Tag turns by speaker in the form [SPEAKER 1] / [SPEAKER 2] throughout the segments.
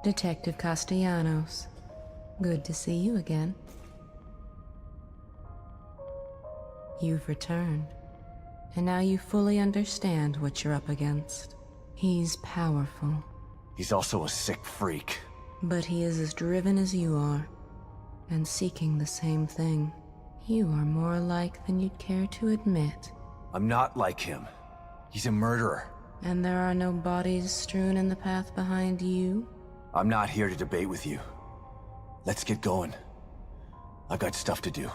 [SPEAKER 1] Detective Castellanos. Good to see you again. You've returned, and now you fully understand what you're up against. He's powerful,
[SPEAKER 2] He's also a sick freak.
[SPEAKER 1] but he is as driven as you are, and seeking the same thing. You are more alike than you'd care to admit.
[SPEAKER 2] I'm not like him. He's a murderer.
[SPEAKER 1] And there are no bodies strewn in the path behind you?
[SPEAKER 2] I'm not here to debate with you. Let's get going. I got stuff to do.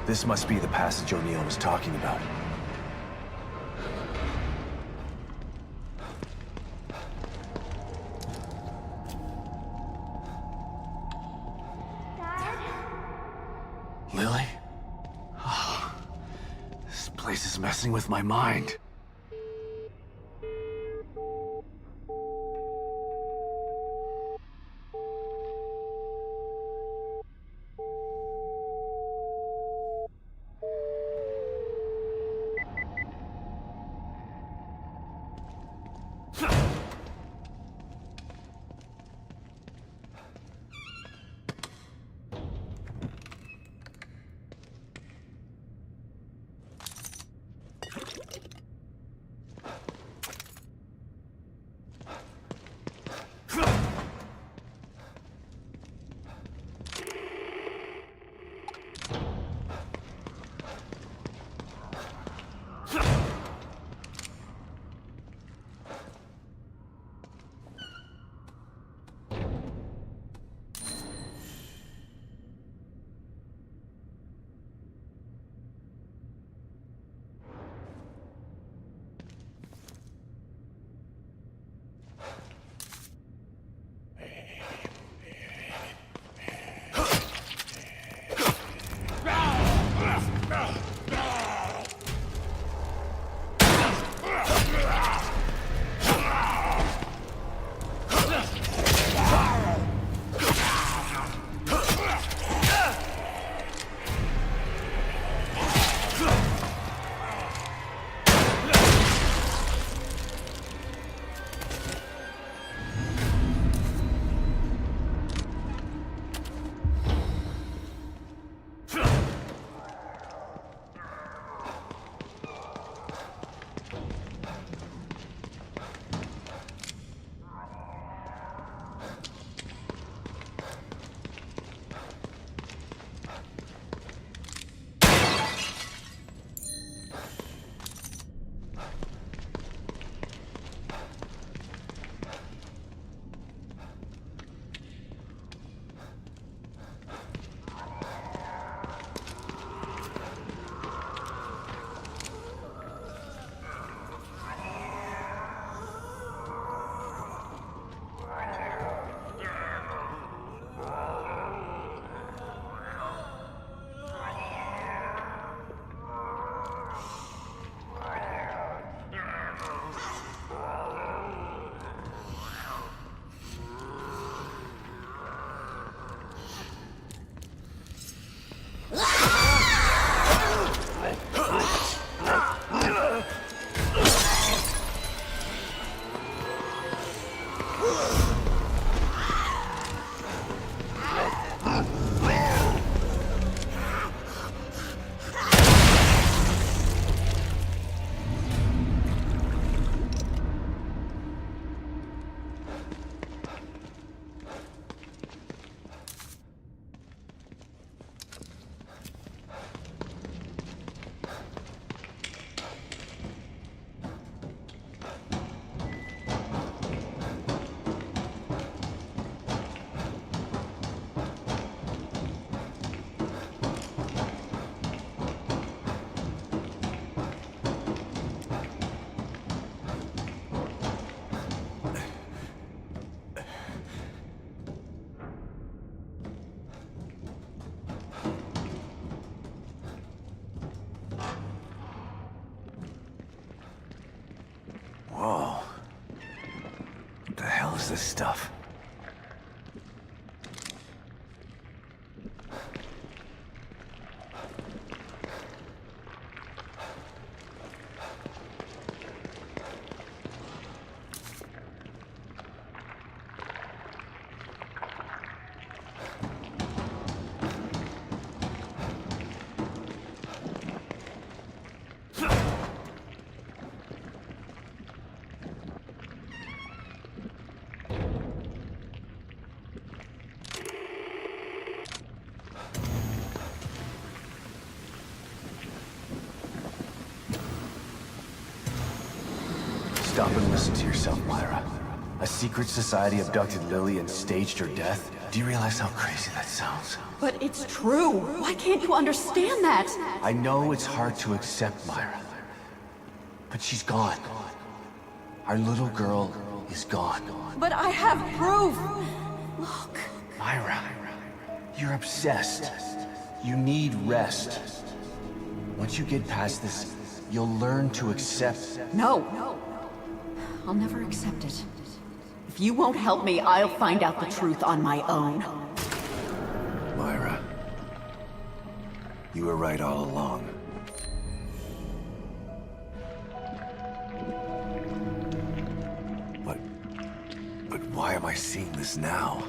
[SPEAKER 2] This must be the passage O'Neill was talking about. Lily? Oh, this place is messing with my mind. is this stuff? Stop and listen to yourself, Myra. A secret society abducted Lily and staged her death? Do you realize how crazy that sounds?
[SPEAKER 3] But it's true. Why can't you understand that?
[SPEAKER 2] I know it's hard to accept, Myra. But she's gone. Our little girl is gone.
[SPEAKER 3] But I have proof. Look.
[SPEAKER 2] Myra, you're obsessed. You need rest. Once you get past this, you'll learn to accept.
[SPEAKER 3] No. I'll never accept it. If you won't help me, I'll find out the truth on my own.
[SPEAKER 2] Myra, you were right all along. But why am I seeing this now?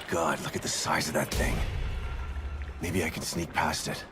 [SPEAKER 2] God, look at the size of that thing. Maybe I can sneak past it.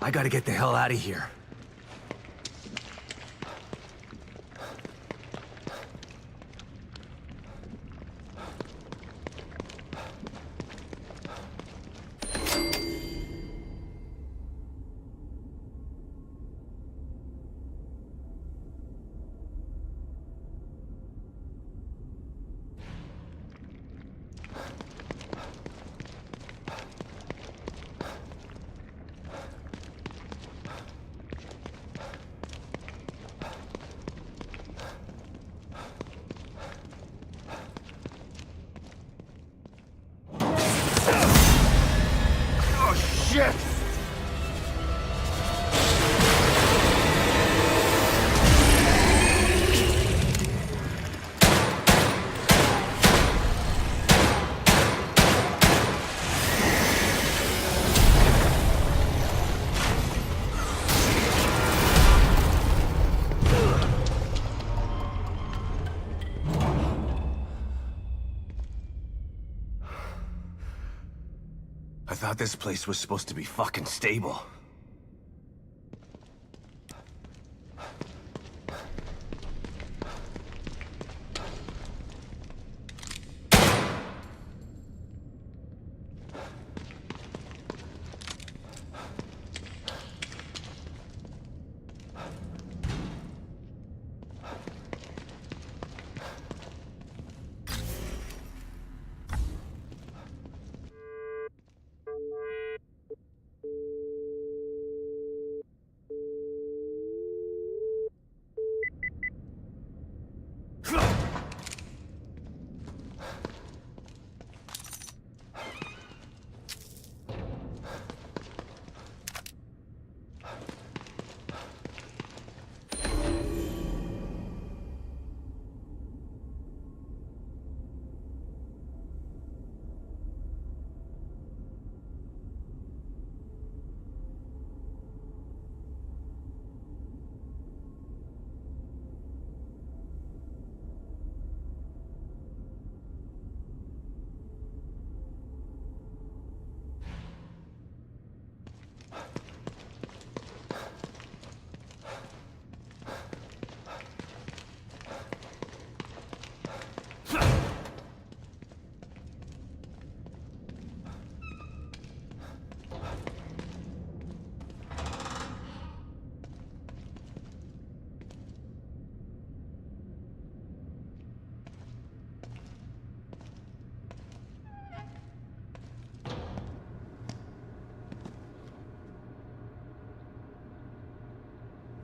[SPEAKER 2] I gotta get the hell out of here. Shit! I thought this place was supposed to be fucking stable.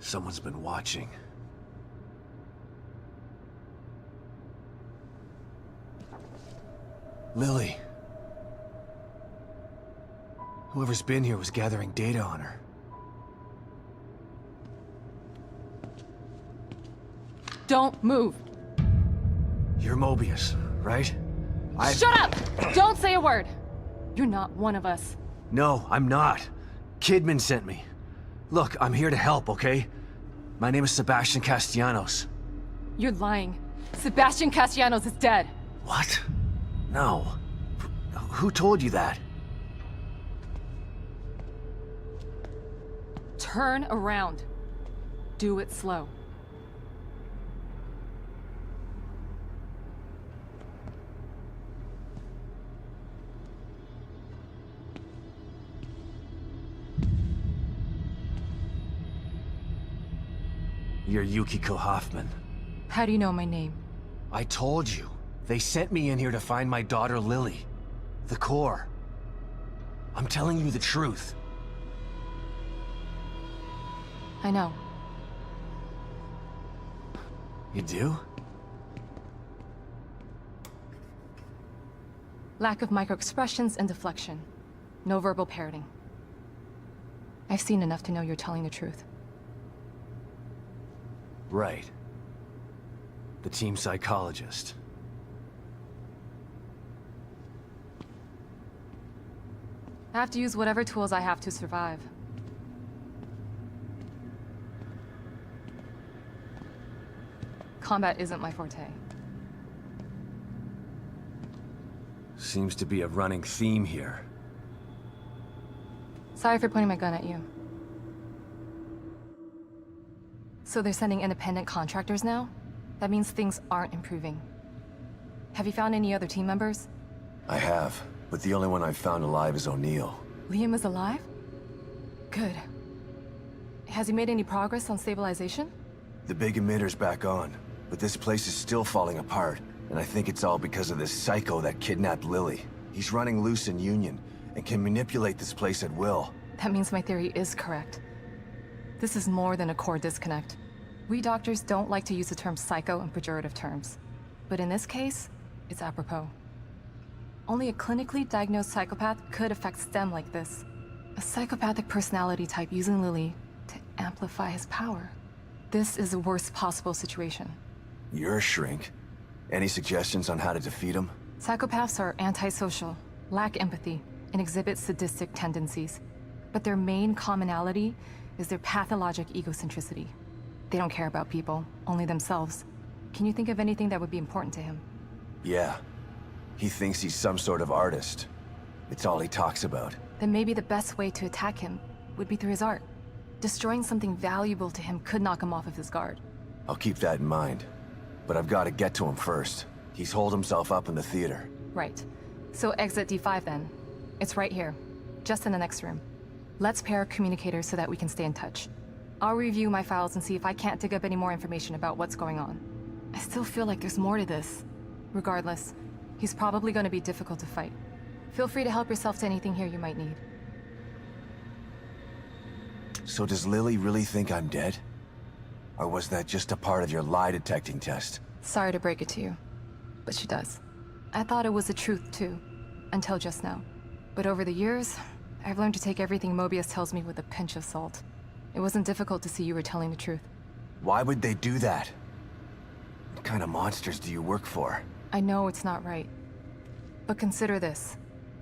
[SPEAKER 2] Someone's been watching. Lily. Whoever's been here was gathering data on her.
[SPEAKER 4] Don't move.
[SPEAKER 2] You're Mobius, right?
[SPEAKER 4] Shut up! Don't say a word. You're not one of us.
[SPEAKER 2] No, I'm not. Kidman sent me. Look, I'm here to help, okay? My name is Sebastian Castellanos.
[SPEAKER 4] You're lying. Sebastian Castellanos is dead.
[SPEAKER 2] What? No. Who told you that?
[SPEAKER 4] Turn around. Do it slow.
[SPEAKER 2] You're Yukiko Hoffman.
[SPEAKER 4] How do you know my name?
[SPEAKER 2] I told you. They sent me in here to find my daughter Lily. The core. I'm telling you the truth.
[SPEAKER 4] I know.
[SPEAKER 2] You do?
[SPEAKER 4] Lack of microexpressions and deflection. No verbal parroting. I've seen enough to know you're telling the truth.
[SPEAKER 2] Right. The team psychologist.
[SPEAKER 4] I have to use whatever tools I have to survive. Combat isn't my forte.
[SPEAKER 2] Seems to be a running theme here.
[SPEAKER 4] Sorry for pointing my gun at you. So they're sending independent contractors now? That means things aren't improving. Have you found any other team members?
[SPEAKER 2] I have, but the only one I've found alive is O'Neill.
[SPEAKER 4] Liam is alive? Good. Has he made any progress on stabilization?
[SPEAKER 2] The big emitter's back on, but this place is still falling apart, and I think it's all because of this psycho that kidnapped Lily. He's running loose in Union, and can manipulate this place at will.
[SPEAKER 4] That means my theory is correct. This is more than a core disconnect. We doctors don't like to use the term psycho in pejorative terms. But in this case, it's apropos. Only a clinically diagnosed psychopath could affect STEM like this. A psychopathic personality type using Lily to amplify his power. This is the worst possible situation.
[SPEAKER 2] You're a shrink. Any suggestions on how to defeat him?
[SPEAKER 4] Psychopaths are antisocial, lack empathy, and exhibit sadistic tendencies. But their main commonality is their pathologic egocentricity. They don't care about people, only themselves. Can you think of anything that would be important to him?
[SPEAKER 2] Yeah. He thinks he's some sort of artist. It's all he talks about.
[SPEAKER 4] Then maybe the best way to attack him would be through his art. Destroying something valuable to him could knock him off of his guard.
[SPEAKER 2] I'll keep that in mind. But I've got to get to him first. He's holed himself up in the theater.
[SPEAKER 4] Right. So exit D5 then. It's right here, just in the next room. Let's pair communicators so that we can stay in touch. I'll review my files and see if I can't dig up any more information about what's going on. I still feel like there's more to this. Regardless, he's probably going to be difficult to fight. Feel free to help yourself to anything here you might need.
[SPEAKER 2] So does Lily really think I'm dead? Or was that just a part of your lie detecting test?
[SPEAKER 4] Sorry to break it to you, but she does. I thought it was the truth too, until just now. But over the years, I've learned to take everything Mobius tells me with a pinch of salt. It wasn't difficult to see you were telling the truth.
[SPEAKER 2] Why would they do that? What kind of monsters do you work for?
[SPEAKER 4] I know it's not right. But consider this.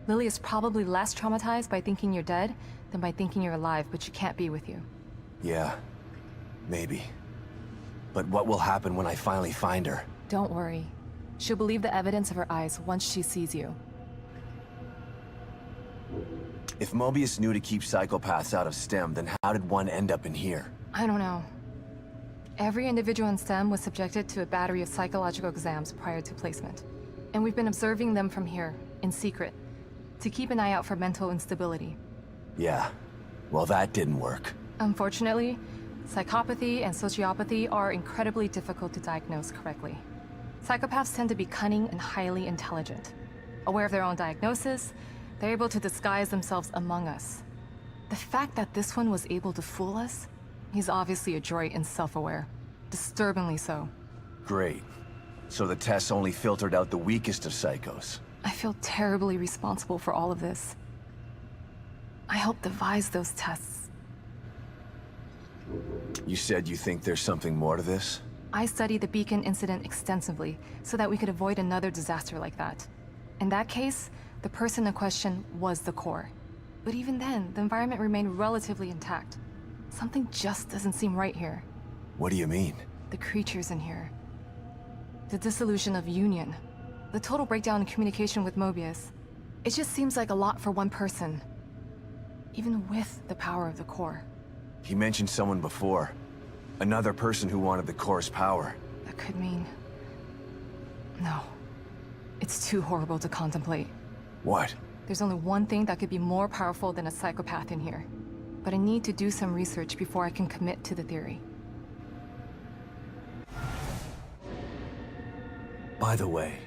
[SPEAKER 4] Lily is probably less traumatized by thinking you're dead than by thinking you're alive, but she can't be with you.
[SPEAKER 2] Yeah, maybe. But what will happen when I finally find her?
[SPEAKER 4] Don't worry. She'll believe the evidence of her eyes once she sees you.
[SPEAKER 2] If Mobius knew to keep psychopaths out of STEM, then how did one end up in here?
[SPEAKER 4] I don't know. Every individual in STEM was subjected to a battery of psychological exams prior to placement. And we've been observing them from here, in secret, to keep an eye out for mental instability.
[SPEAKER 2] Yeah, well that didn't work.
[SPEAKER 4] Unfortunately, psychopathy and sociopathy are incredibly difficult to diagnose correctly. Psychopaths tend to be cunning and highly intelligent. Aware of their own diagnosis, they're able to disguise themselves among us. The fact that this one was able to fool us, he's obviously adroit and self-aware. Disturbingly so.
[SPEAKER 2] Great. So the tests only filtered out the weakest of psychos.
[SPEAKER 4] I feel terribly responsible for all of this. I helped devise those tests.
[SPEAKER 2] You said you think there's something more to this?
[SPEAKER 4] I studied the Beacon incident extensively so that we could avoid another disaster like that. In that case, the person in question was the core. But even then, the environment remained relatively intact. Something just doesn't seem right here.
[SPEAKER 2] What do you mean?
[SPEAKER 4] The creatures in here. The dissolution of Union. The total breakdown in communication with Mobius. It just seems like a lot for one person. Even with the power of the core.
[SPEAKER 2] He mentioned someone before. Another person who wanted the core's power.
[SPEAKER 4] That could mean... No. It's too horrible to contemplate.
[SPEAKER 2] What?
[SPEAKER 4] There's only one thing that could be more powerful than a psychopath in here. But I need to do some research before I can commit to the theory.
[SPEAKER 2] By the way,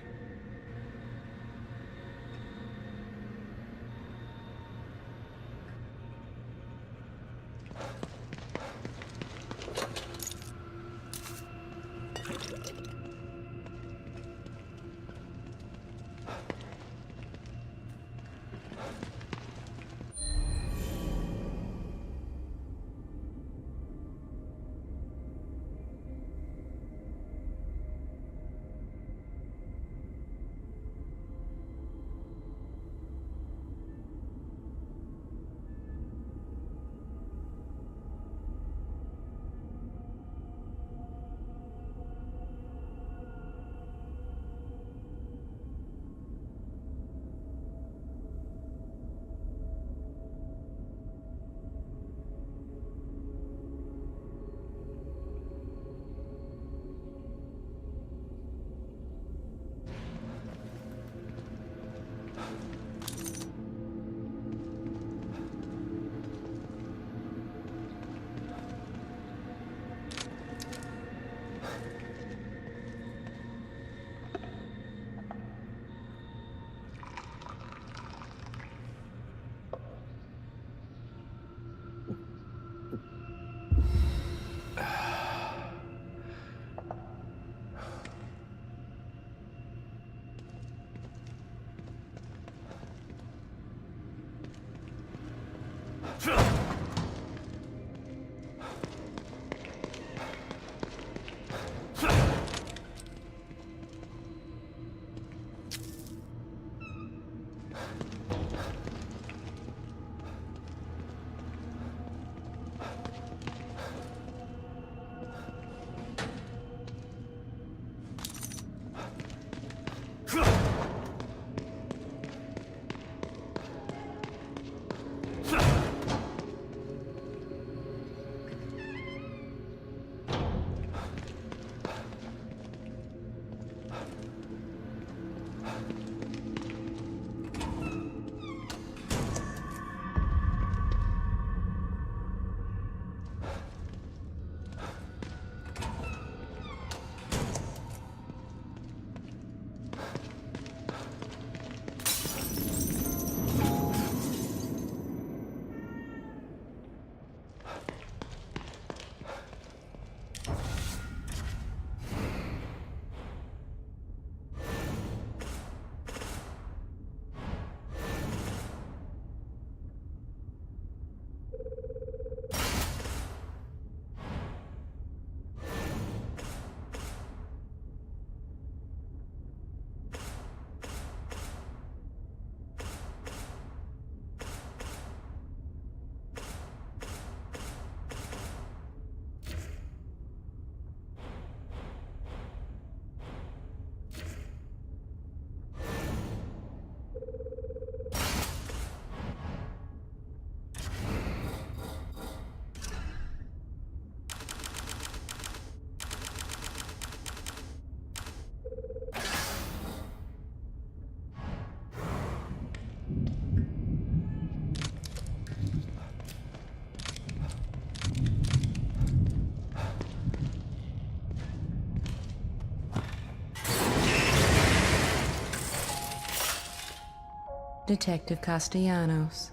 [SPEAKER 1] Detective Castellanos.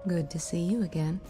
[SPEAKER 1] Good to see you again.